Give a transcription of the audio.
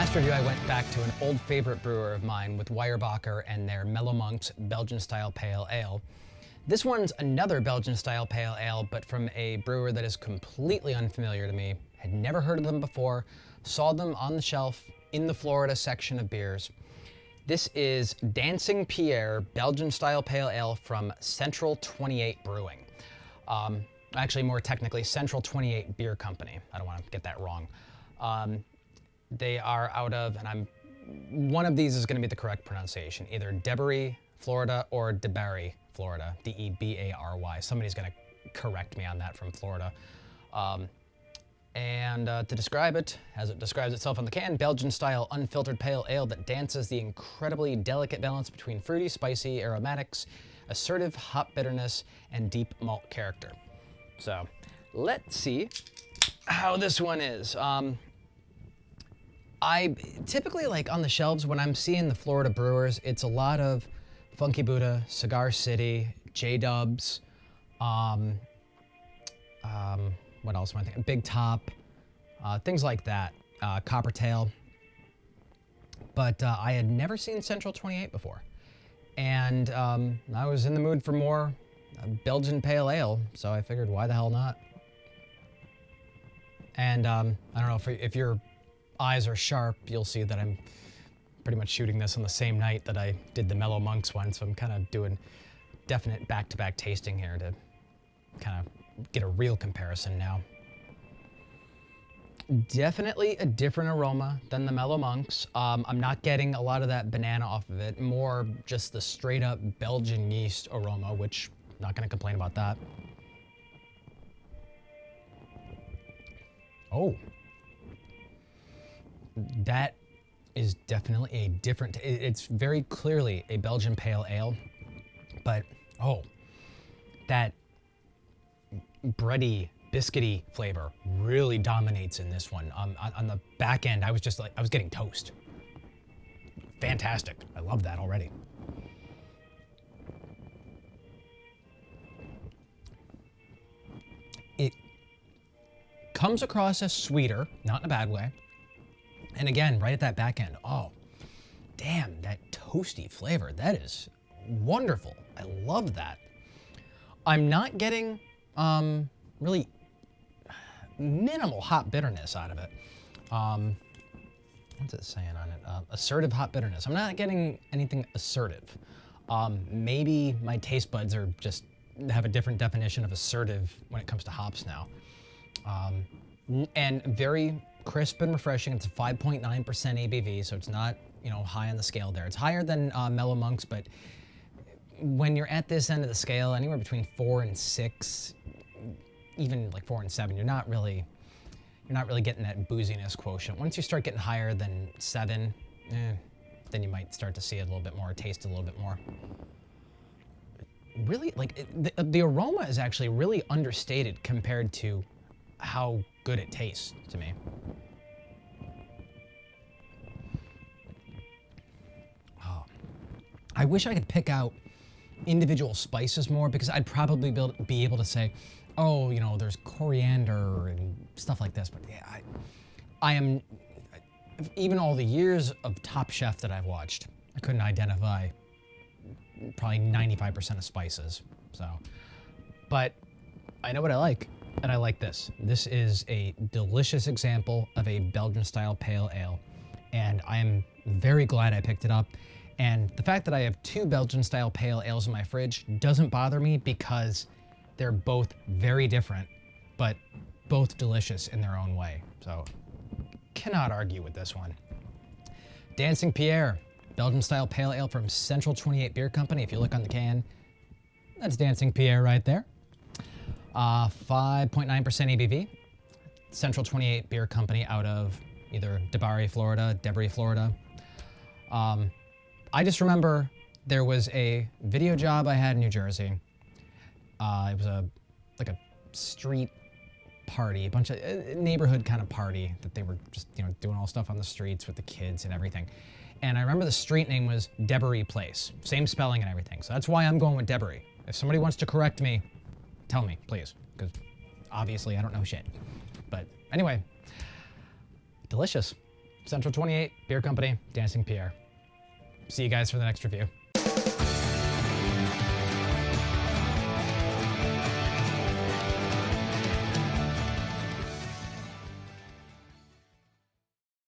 last review, I went back to an old favorite brewer of mine with Weyerbacher and their Mellow Monk's Belgian-Style Pale Ale. This one's another Belgian-Style Pale Ale, but from a brewer that is completely unfamiliar to me. Had never heard of them before, saw them on the shelf in the Florida section of beers. This is Dancing Pierre Belgian-Style Pale Ale from Central 28 Brewing. Actually, more technically, Central 28 Beer Company. I don't want to get that wrong. They are out of, and one of these is going to be the correct pronunciation, either Debary, Florida, or DeBary, Florida, D-E-B-A-R-Y. Somebody's going to correct me on that from Florida. To describe it, as it describes itself on the can, Belgian-style unfiltered pale ale that dances the incredibly delicate balance between fruity, spicy aromatics, assertive hop bitterness, and deep malt character. So, let's see how this one is. I typically, like, on the shelves, when I'm seeing the Florida brewers, it's a lot of Funky Buddha, Cigar City, J-Dubs, what else am I thinking? Big Top, things like that, Coppertail. But I had never seen Central 28 before. And I was in the mood for more Belgian Pale Ale, so I figured, why the hell not? And I don't know, if your eyes are sharp, you'll see that I'm pretty much shooting this on the same night that I did the Mellow Monks one, so I'm kind of doing definite back-to-back tasting here to kind of get a real comparison now. Definitely a different aroma than the Mellow Monks. I'm not getting a lot of that banana off of it, more just the straight-up Belgian yeast aroma, which I'm not going to complain about that. Oh. That is definitely a different, it's very clearly a Belgian Pale Ale, but oh, that bready, biscuity flavor really dominates in this one. On the back end, I was just like, I was getting toast. Fantastic. I love that already. It comes across as sweeter, not in a bad way. And again, right at that back end, oh, damn, that toasty flavor. That is wonderful. I love that. I'm not getting really minimal hop bitterness out of it. What's it saying on it? Assertive hop bitterness. I'm not getting anything assertive. Maybe my taste buds are just have a different definition of assertive when it comes to hops now. And very crisp and refreshing. It's a 5.9% ABV, so it's not, you know, high on the scale there. It's higher than Mellow Monks, but when you're at this end of the scale, anywhere between 4 and 6, even like 4 and 7, you're not really getting that booziness quotient. Once you start getting higher than 7, then you might start to see it a little bit more, taste it a little bit more. Really, like, the aroma is actually really understated compared to how good it tastes to me. Oh. I wish I could pick out individual spices more, because I'd probably be able to say, oh, you know, there's coriander and stuff like this. But yeah, I am, even all the years of Top Chef that I've watched, I couldn't identify probably 95% of spices. So, but I know what I like. And I like this. This is a delicious example of a Belgian-style pale ale, and I am very glad I picked it up. And the fact that I have 2 Belgian-style pale ales in my fridge doesn't bother me, because they're both very different, but both delicious in their own way. So, cannot argue with this one. Dancing Pierre, Belgian-style pale ale from Central 28 Beer Company. If you look on the can, that's Dancing Pierre right there. 5.9% ABV. Central 28 Beer Company out of either Debary, Florida, Debary, Florida. I just remember there was a video job I had in New Jersey. It was like a street party, a bunch of neighborhood kind of party that they were just, you know, doing all stuff on the streets with the kids and everything. And I remember the street name was Debary Place, same spelling and everything. So that's why I'm going with Debary. If somebody wants to correct me, tell me, please, because obviously I don't know shit. But anyway, delicious. Central 28 Beer Company, Dancing Pierre. See you guys for the next review.